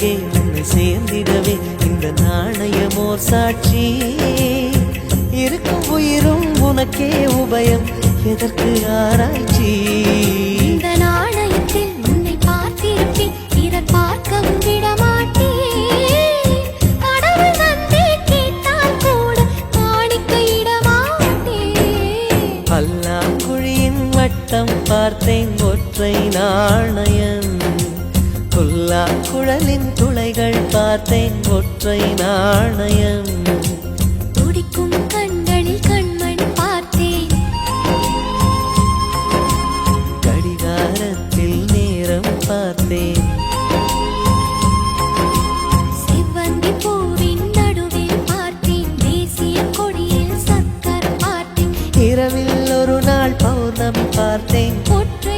அழகே உன்னை சேர்ந்திடவே இந்த நாணயமோர் சாட்சி இருக்கும் உயிரும் உனக்கே உபயம் எதற்கு ஆராய்ச்சி இந்த நாணயத்தில் உன்னை பார்த்திருப்பேன் பிறர் பார்க்கவும் விடமாட்டேன் கடவுள் நன்றி கேட்டால் கூட காணிக்கையிடமாட்டேன் பல்லாங்குழியின் வட்டம் பார்த்தேன் ஒற்றை நாணயம் புல்லா குழலின் துளைகள் பார்த்தேன் ஒற்றை நாணயம் துடிக்கும் கண்களில் கண்மணி பார்த்தேன் கடிகாரத்தில் நேரம் பார்த்தேன் செவ்வந்தி பூவின் நடுவில் பார்த்தேன் தேசிய கொடியில் சக்கரம் பார்த்தேன் இரவில் ஒரு நாள் பௌர்ணமி பார்த்தேன் ஒற்றை